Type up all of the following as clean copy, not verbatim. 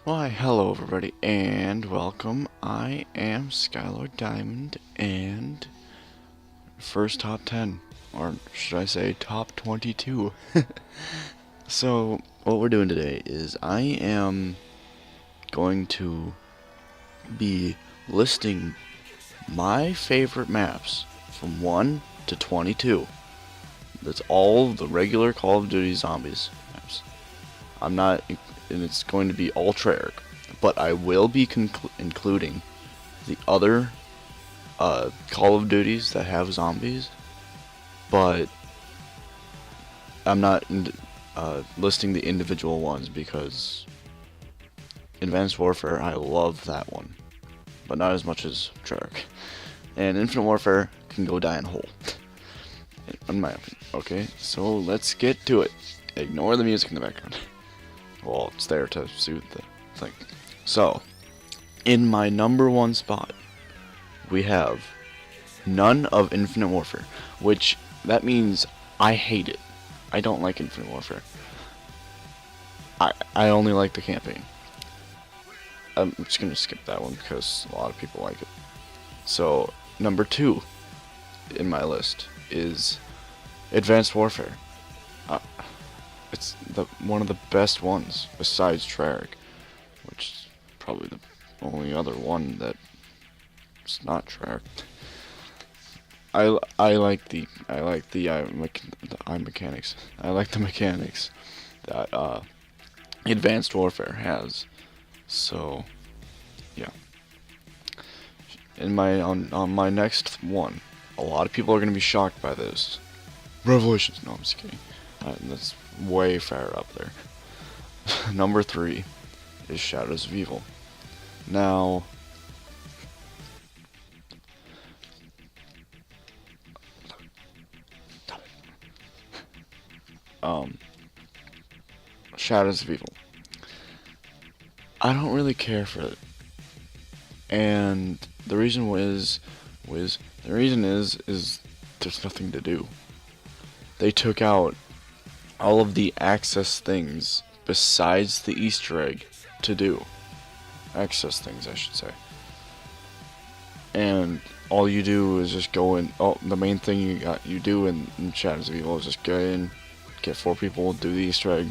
Why, hello everybody, and welcome. I am Skylord Diamond, and first top 10, or should I say top 22. So, what we're doing today is I am going to be listing my favorite maps from 1 to 22. That's all the regular Call of Duty Zombies maps. I'm not, and it's going to be all Treyarch, but I will be including the other Call of Duties that have zombies, but I'm not listing the individual ones because Advanced Warfare, I love that one, but not as much as Treyarch. And Infinite Warfare can go die in a hole, in my opinion. Okay, so let's get to it. Ignore the music in the background. Well, it's there to soothe the thing. So, in my number 1 spot, we have none of Infinite Warfare, which that means I hate it. I don't like Infinite Warfare. I only like the campaign. I'm just gonna skip that one because a lot of people like it. So number 2 in my list is Advanced Warfare. It's one of the best ones besides Treyarch, which is probably the only other one that it's not Treyarch. I like the mechanics. I like the mechanics that Advanced Warfare has. So yeah. On my next one, a lot of people are gonna be shocked by this. Revelations. No, I'm just kidding. That's way far up there. Number 3 is Shadows of Evil. Now, Shadows of Evil. I don't really care for it, and the reason is there's nothing to do. They took out all of the access things besides the Easter egg to do. Access things, I should say. And all you do is just go in. Oh, the main thing you do in Shadows of Evil is just go in, get 4 people, do the Easter egg,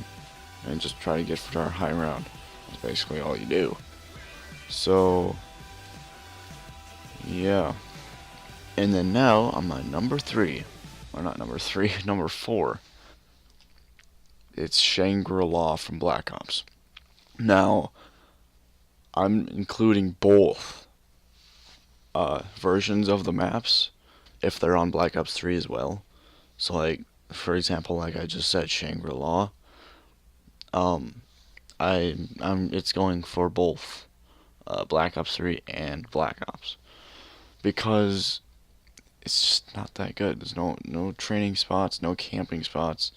and just try to get for our high round. That's basically all you do. So, yeah. And then now on my number 3, or not number 3, number 4, it's Shangri-La from Black Ops. Now, I'm including both versions of the maps if they're on Black Ops 3 as well. So, like, for example, like I just said, Shangri-La. It's going for both Black Ops 3 and Black Ops because it's just not that good. There's no training spots, no camping spots.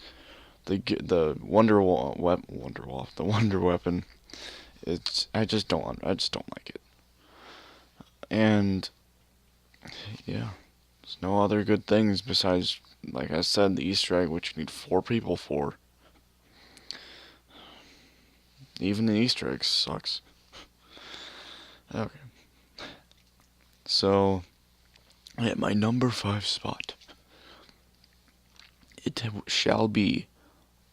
The the Wonder Weapon. I just don't like it. And yeah, there's no other good things besides, like I said, the Easter egg, which you need 4 people for. Even the Easter egg sucks. Okay. So, at my number 5 spot, it shall be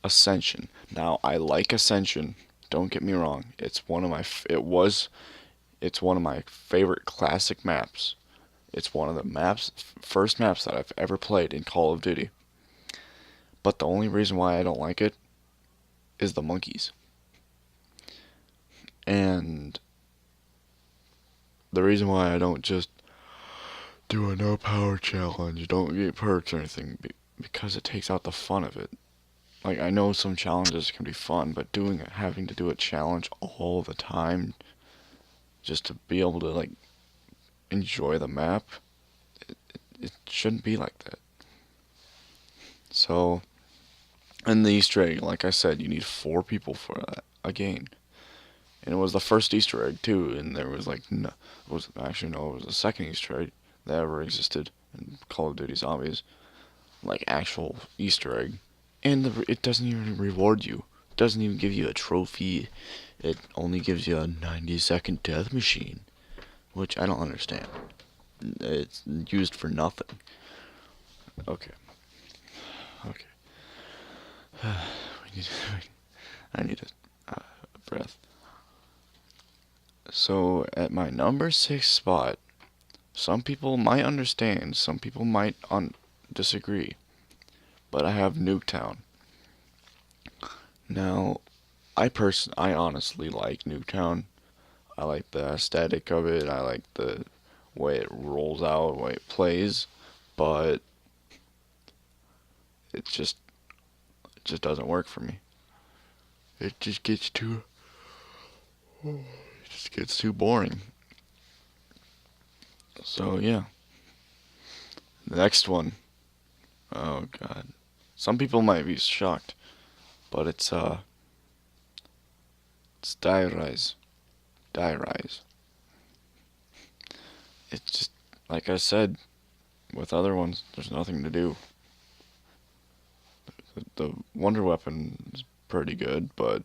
Ascension. Now, I like Ascension. Don't get me wrong. It's one of my favorite classic maps. It's one of the first maps that I've ever played in Call of Duty. But the only reason why I don't like it is the monkeys. And the reason why I don't just do a no power challenge, don't get perks or anything, because it takes out the fun of it. Like, I know some challenges can be fun, but having to do a challenge all the time just to be able to, like, enjoy the map, it shouldn't be like that. So, and the Easter egg, like I said, you need 4 people for that again. And it was the first Easter egg too, and there was like it was the second Easter egg that ever existed in Call of Duty Zombies, like actual Easter egg, and it doesn't even reward you doesn't even give you a trophy. It only gives you a 90-second death machine, which I don't understand. It's used for nothing. Okay. Okay. I need a breath. So at my number 6 spot, some people might understand, some people might disagree, but I have Nuketown. Now, I honestly like Nuketown. I like the aesthetic of it. I like the way it rolls out, the way it plays, but it just doesn't work for me. It just gets too boring. So yeah, the next one. Oh god, some people might be shocked, but it's Die Rise. Die Rise. It's just like I said with other ones. There's nothing to do. The Wonder Weapon is pretty good, but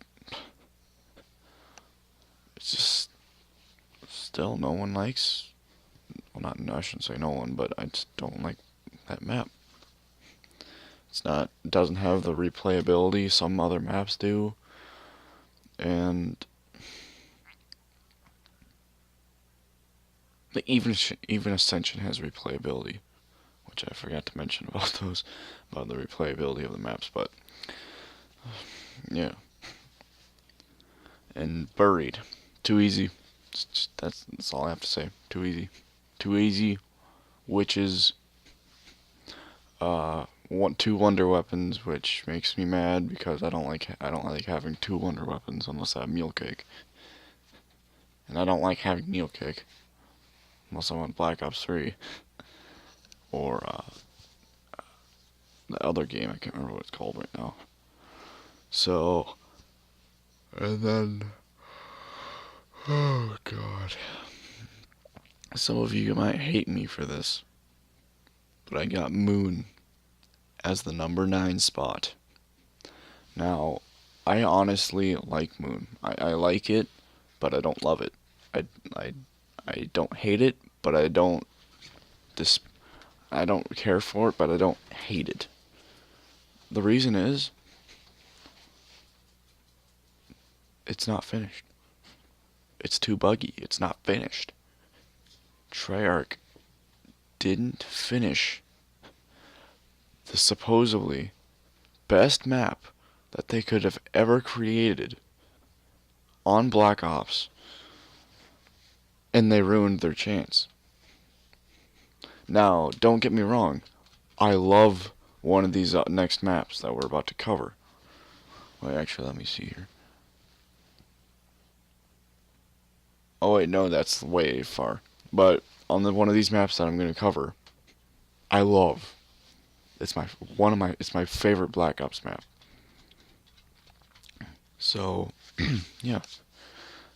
it's just still no one likes. Well, not I shouldn't say no one, but I just don't like that map. It doesn't have the replayability some other maps do, and even Ascension has replayability, which I forgot to mention about the replayability of the maps, but yeah. And Buried, too easy. That's all I have to say. Too easy. Too easy. Witches. Two wonder weapons, which makes me mad because I don't like having two wonder weapons unless I have Mule Cake, and I don't like having Mule Cake unless I want Black Ops 3 or the other game. I can't remember what it's called right now. So, and then, oh god, some of you might hate me for this, but I got Moon as the number 9 spot. Now, I honestly like Moon. I like it, but I don't love it. I, I, I don't hate it, but I don't I don't care for it, but I don't hate it. The reason is, it's not finished. It's too buggy. It's not finished. Treyarch didn't finish the supposedly best map that they could have ever created on Black Ops, and they ruined their chance. Now, don't get me wrong, I love one of these next maps that we're about to cover. Wait, actually, let me see here. Oh wait, no, that's way far. But on one of these maps that I'm going to cover, I love. It's my favorite Black Ops map. So, yeah.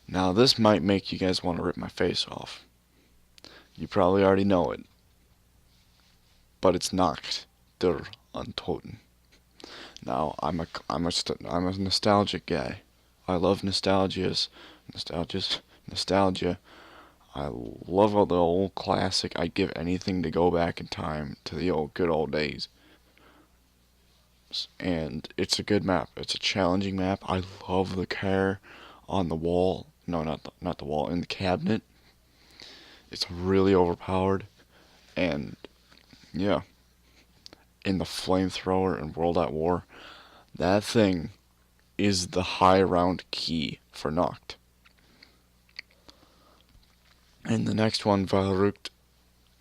Now this might make you guys want to rip my face off. You probably already know it. But it's Nacht der Untoten. Now, I'm a nostalgic guy. I love nostalgia. I love all the old classic. I'd give anything to go back in time to the good old days. And it's a good map. It's a challenging map. I love the car on the wall. No, not the wall, in the cabinet. It's really overpowered. And yeah, in the flamethrower and World at War, that thing is the high round key for Nacht. And the next one, Verrückt,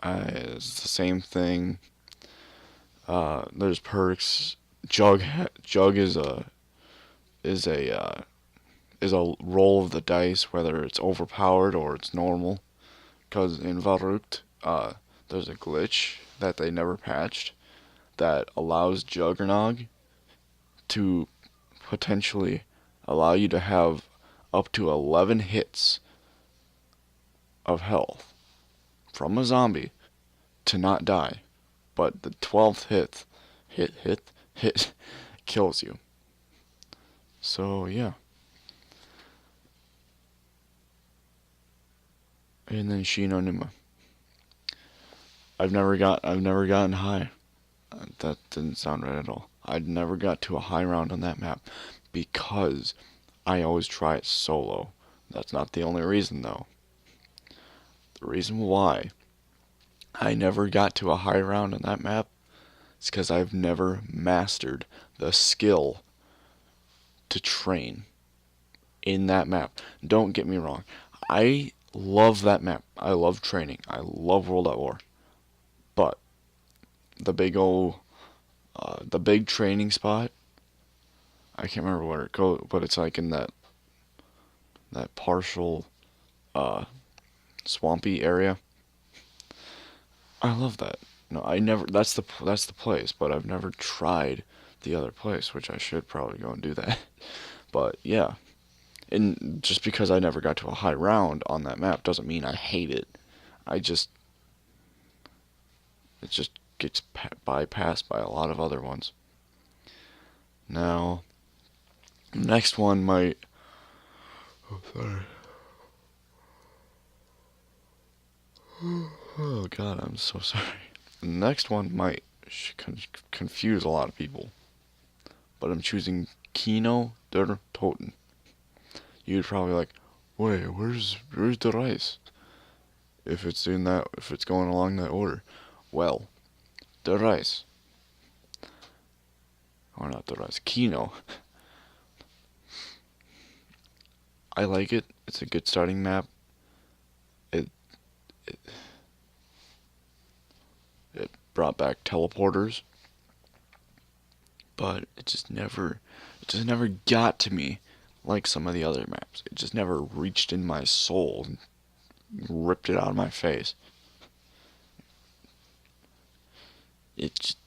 is the same thing. There's perks. Jug is a roll of the dice, whether it's overpowered or it's normal. Because in Verrückt, there's a glitch that they never patched that allows Juggernog to potentially allow you to have up to 11 hits of health from a zombie to not die, but the 12th hit kills you. So yeah. And then Shino Numa. I've never gotten high. That didn't sound right at all. I'd never got to a high round on that map because I always try it solo. That's not the only reason though. The reason why I never got to a high round on that map is because I've never mastered the skill to train in that map. Don't get me wrong. I love that map. I love training. I love World at War. But the big old, the big training spot, I can't remember where it goes, but it's like in that partial uh, swampy area. I love that. No, I never. That's the place, but I've never tried the other place, which I should probably go and do that. But yeah, and just because I never got to a high round on that map doesn't mean I hate it. I just it just gets bypassed by a lot of other ones. Now, next one might. Oh, sorry. Oh God, I'm so sorry. The next one might confuse a lot of people, but I'm choosing Kino der Toten. You'd probably like, wait, where's the rice? If it's going along that order, well, the rice, or not the rice, Kino. I like it. It's a good starting map. It it, it brought back teleporters, but it just never got to me like some of the other maps. It just never reached in my soul and ripped it out of my face. It just,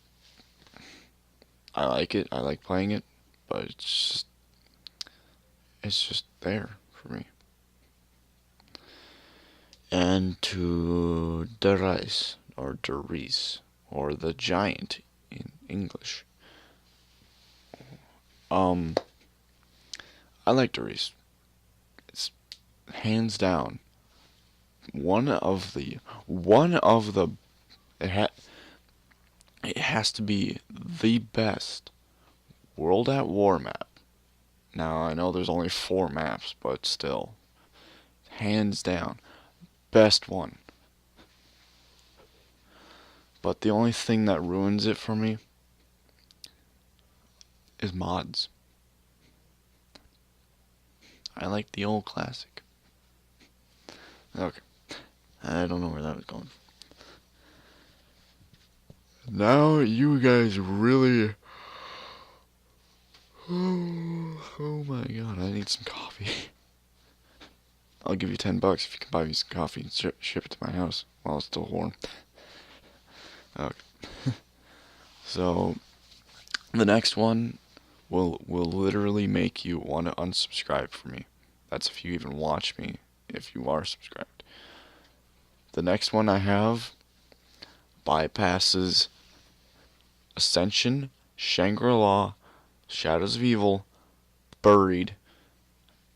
I like it. I like playing it, but it's just there for me. And to the rice or the Reese or the giant in English. Um, I like the Reese. It's hands down one of the it, ha- it has to be the best World at War map. Now I know there's only 4 maps, but still, hands down, best one. But the only thing that ruins it for me is mods. I like the old classic. Okay, I don't know where that was going. Now you guys really. Oh my God, I need some coffee. I'll give you $10 if you can buy me some coffee and ship it to my house while it's still warm. Okay. So the next one will literally make you want to unsubscribe from me. That's if you even watch me, if you are subscribed. The next one I have bypasses Ascension, Shangri-La, Shadows of Evil, Buried,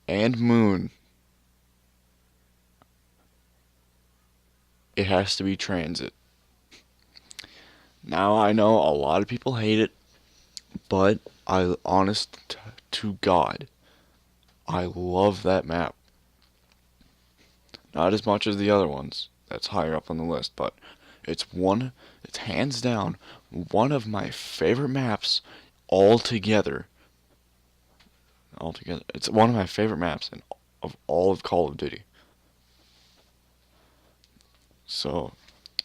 and Moon. It has to be Transit. Now I know a lot of people hate it, but honest to God, I love that map. Not as much as the other ones. That's higher up on the list, but it's hands down one of my favorite maps altogether. Altogether, it's one of my favorite maps of all of Call of Duty. So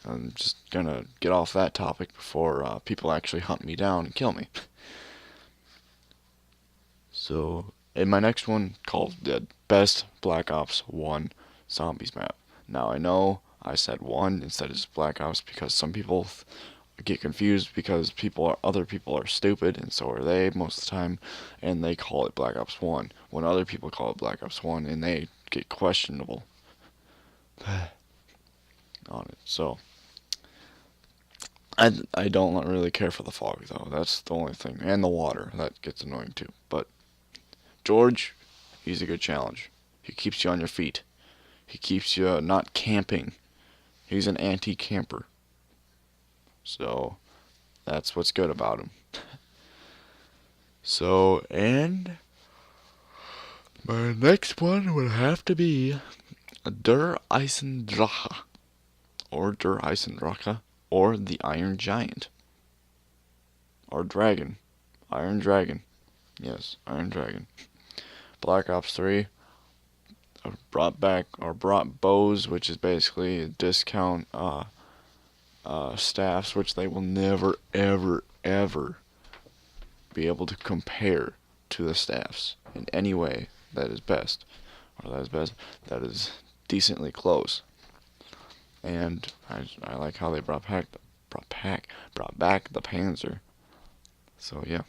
I'm just gonna get off that topic before people actually hunt me down and kill me. So in my next one, called the best Black Ops 1 Zombies map. Now I know I said 1 instead of just Black Ops because some people get confused because other people are stupid and so are they most of the time, and they call it Black Ops 1 when other people call it Black Ops 1 and they get questionable on it. So I don't really care for the fog though. That's the only thing, and the water that gets annoying too. But George, he's a good challenge. He keeps you on your feet. He keeps you not camping. He's an anti-camper. So, that's what's good about him. So, and my next one would have to be Der Eisendrache, or Der Eisendrache, or the Iron Giant, or Dragon, Iron Dragon, yes, Iron Dragon. Black Ops 3 brought bows, which is basically a discount staffs, which they will never, ever, ever be able to compare to the staffs in any way that is best, or that is decently close. And I like how they brought back the Panzer. So yeah.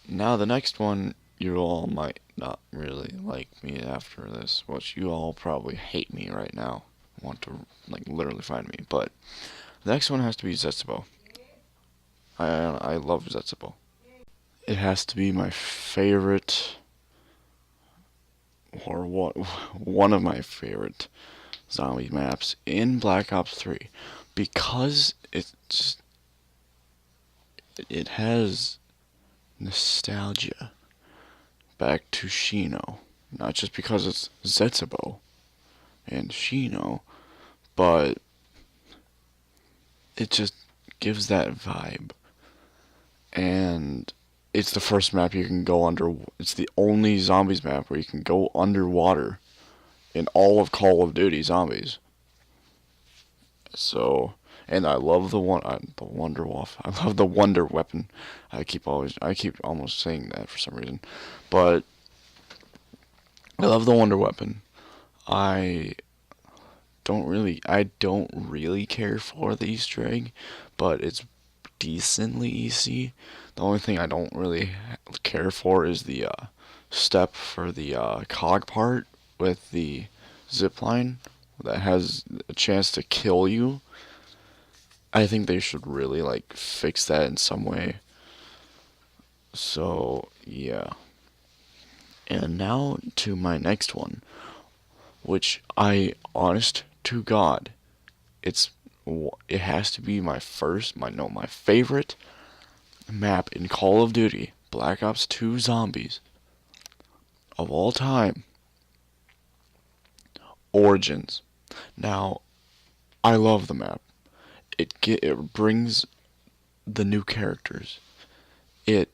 Now the next one, you all might not really like me after this, which you all probably hate me right now, want to like literally find me. But the next one has to be Zetsubo. I love Zetsubo. It has to be my favorite, or one of my favorite zombie maps in Black Ops 3, because it has nostalgia back to Shino. Not just because it's Zetsubo and Shino, but it just gives that vibe. And it's the first map you can go under. It's the only zombies map where you can go underwater in all of Call of Duty Zombies. So, and I love the Wonder Wolf. I love the Wonder Weapon. I keep almost saying that for some reason, but I love the Wonder Weapon. I don't really care for the Easter egg, but it's decently easy. The only thing I don't really care for is the step for the cog part with the zip line that has a chance to kill you. I think they should really like fix that in some way. So yeah. And now to my next one, which honest to God, it has to be my favorite map in Call of Duty Black Ops 2 Zombies of all time. Origins. Now, I love the map. It brings the new characters. It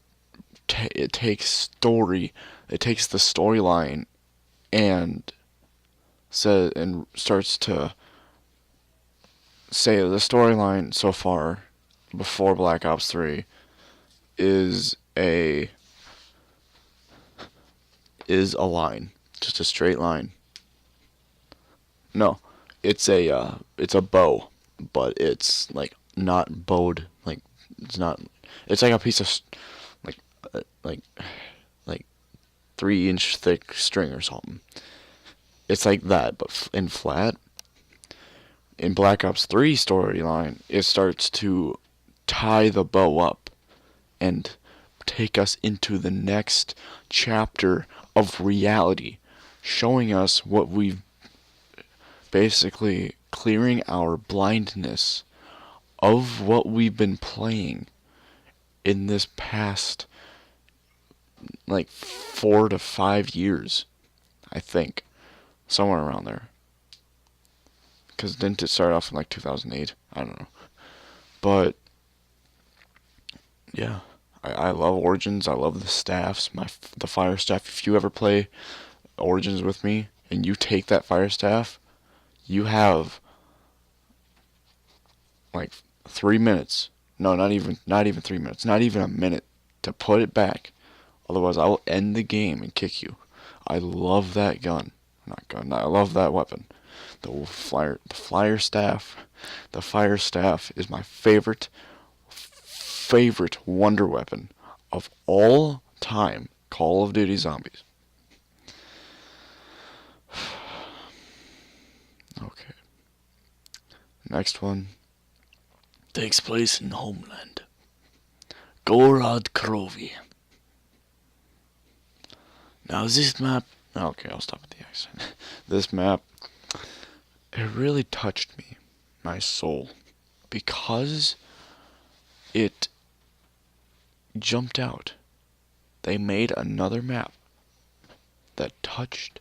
takes the storyline and starts to say the storyline so far before Black Ops 3 is a line, just a straight line. No, it's a bow, but it's like not bowed, like it's not. It's like a piece of like 3-inch thick string or something. It's like that, but in flat. In Black Ops 3 storyline, it starts to tie the bow up and take us into the next chapter of reality, showing us what we've basically clearing our blindness of what we've been playing in this past like 4 to 5 years, I think, somewhere around there. Because didn't it start off in like 2008? I don't know. But yeah, I love Origins. I love the staffs. The fire staff. If you ever play Origins with me and you take that fire staff, you have like 3 minutes. No, not even 3 minutes. Not even a minute to put it back. Otherwise, I will end the game and kick you. I love that gun. Not gun. I love that weapon. The fire staff. The fire staff is my favorite wonder weapon of all time. Call of Duty Zombies. Okay. Next one takes place in Homeland. Gorod Krovi. Now this map, okay, I'll stop at the accent. This map, it really touched me, my soul, because it jumped out. They made another map that touched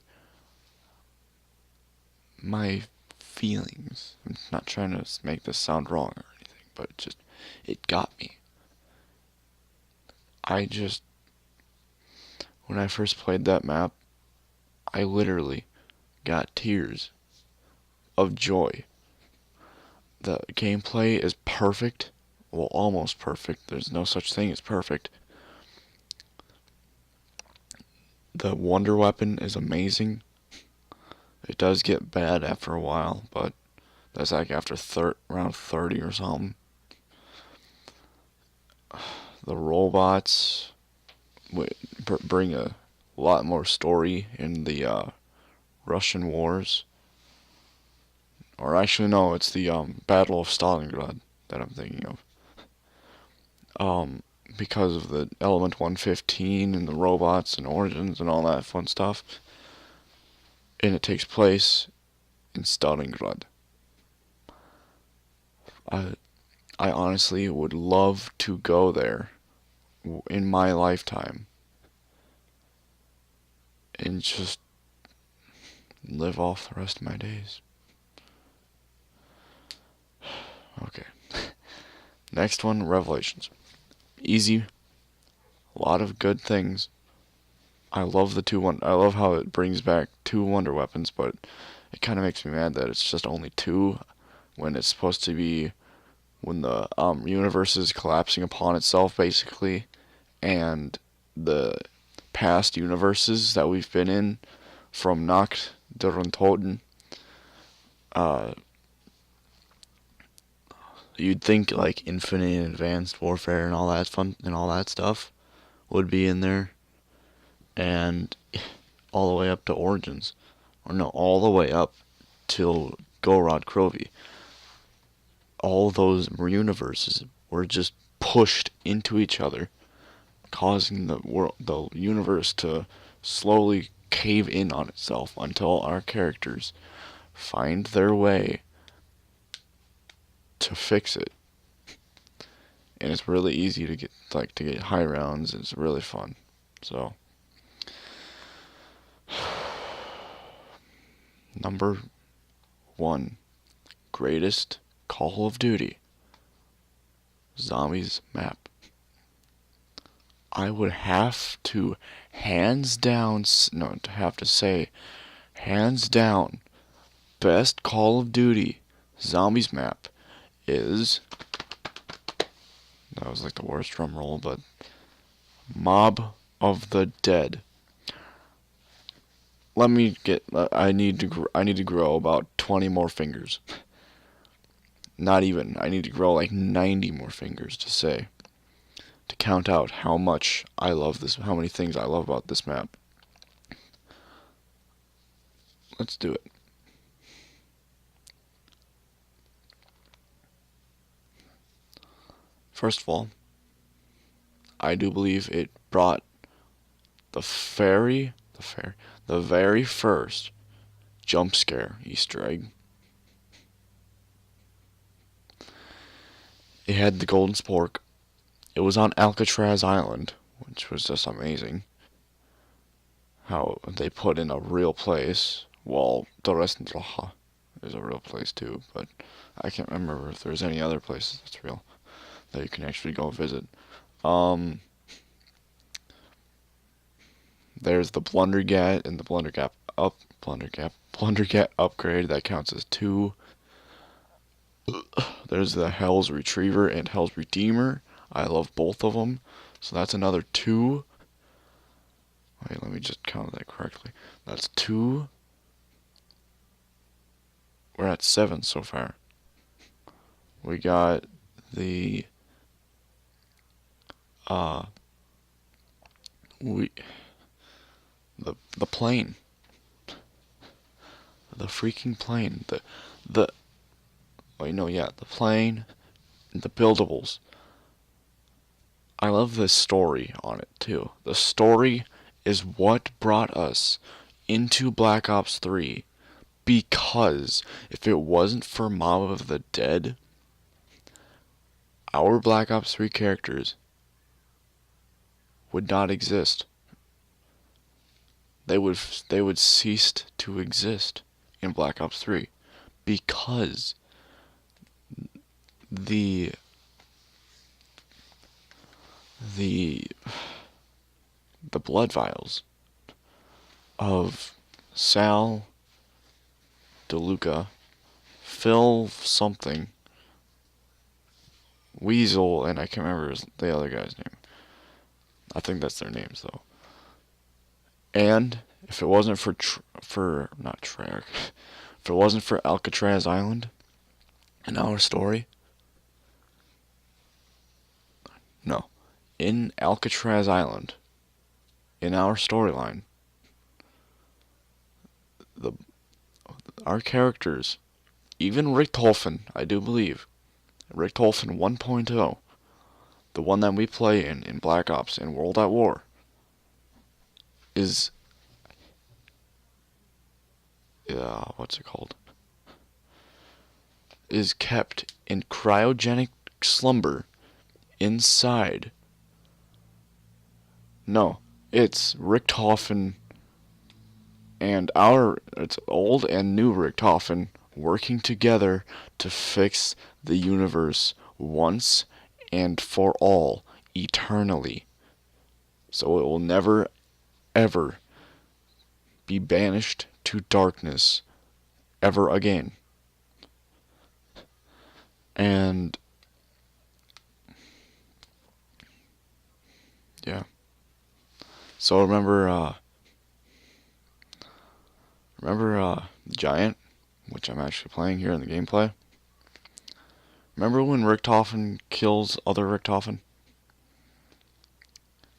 my feelings. I'm not trying to make this sound wrong or anything, but it got me. When I first played that map, I literally got tears of joy. The gameplay is perfect. Well, almost perfect. There's no such thing as perfect. The wonder weapon is amazing. It does get bad after a while, but that's like after around 30 or something. The robots bring a lot more story in the Russian wars. Or actually, no, it's the Battle of Stalingrad that I'm thinking of. Because of the Element 115 and the robots and origins and all that fun stuff. And it takes place in Stalingrad. I honestly would love to go there in my lifetime and just live off the rest of my days. Okay. Next one, Revelations. Easy. A lot of good things. I love I love how it brings back 2 wonder weapons, but it kind of makes me mad that it's just only 2 when it's supposed to be when the universe is collapsing upon itself, basically, and the past universes that we've been in from Nacht der Untoten, you'd think like Infinite and Advanced Warfare and all that fun and all that stuff would be in there, and all the way up to Origins, or no, all the way up till Gorod Krovi. All those universes were just pushed into each other, causing the universe to slowly cave in on itself until our characters find their way to fix it. And it's really easy to get high rounds. It's really fun. So number 1, greatest Call of Duty Zombies map. I would have to hands down best Call of Duty Zombies map is, that was like the worst drum roll, but Mob of the Dead. I need to grow about 20 more fingers. Not even. I need to grow like 90 more fingers to count out how much I love this, how many things I love about this map. Let's do it. First of all, I do believe it brought the very first jump scare Easter egg. It had the golden spork. It was on Alcatraz Island, which was just amazing. How they put in a real place. Well, Torres Roja is a real place too, but I can't remember if there's any other places that's real that you can actually go visit. There's the Blundergat and the Blundergat upgrade that counts as 2. There's the Hell's Retriever and Hell's Redeemer. I love both of them, so that's another 2. Wait, let me just count that correctly. That's 2. We're at 7 so far. We got the the plane. The freaking plane. The plane and the buildables. I love the story on it too. The story is what brought us into Black Ops 3. Because if it wasn't for Mob of the Dead, our Black Ops 3 characters would not exist. They would cease to exist in Black Ops 3 because the blood vials of Sal, DeLuca, Phil something, Weasel, and I can't remember the other guy's name. I think that's their names though. And if it wasn't for Treyarch, if it wasn't for Alcatraz Island in our story, no, in Alcatraz Island, in our storyline, our characters, even Richtofen, I do believe, Richtofen 1.0, the one that we play in Black Ops and World at War, is what's it called? Is kept in cryogenic slumber inside. No, it's Richtofen and it's old and new Richtofen working together to fix the universe once and for all, eternally. So it will never, ever be banished to darkness ever again. And yeah. So remember Giant, which I'm actually playing here in the gameplay. Remember when Richtofen kills other Richtofen?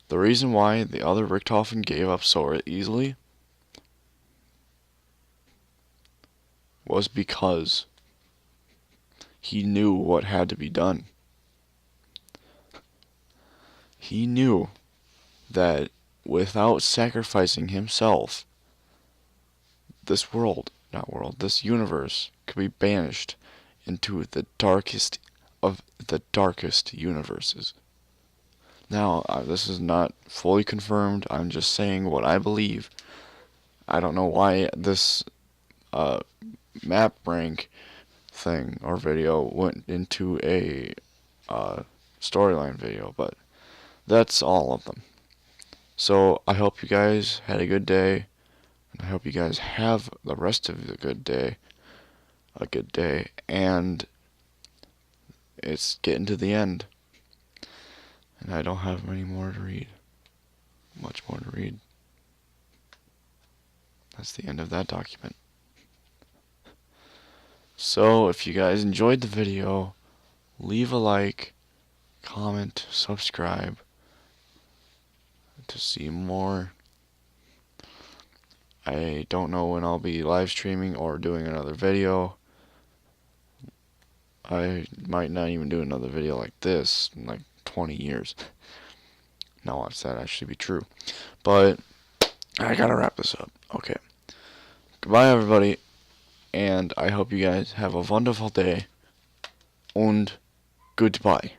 The reason why the other Richtofen gave up so easily was because he knew what had to be done. He knew that without sacrificing himself, this universe could be banished into the darkest of the darkest universes. Now, this is not fully confirmed. I'm just saying what I believe. I don't know why this map rank thing or video went into a storyline video, but that's all of them. So I hope you guys had a good day, and I hope you guys have the rest of a good day, and it's getting to the end, and I don't have much more to read. That's the end of that document. So if you guys enjoyed the video, leave a like, comment, subscribe to see more. I don't know when I'll be live streaming or doing another video. I might not even do another video like this in like 20 years. No, watch that actually be true. But I gotta wrap this up. Okay. Goodbye, everybody. And I hope you guys have a wonderful day. Und goodbye.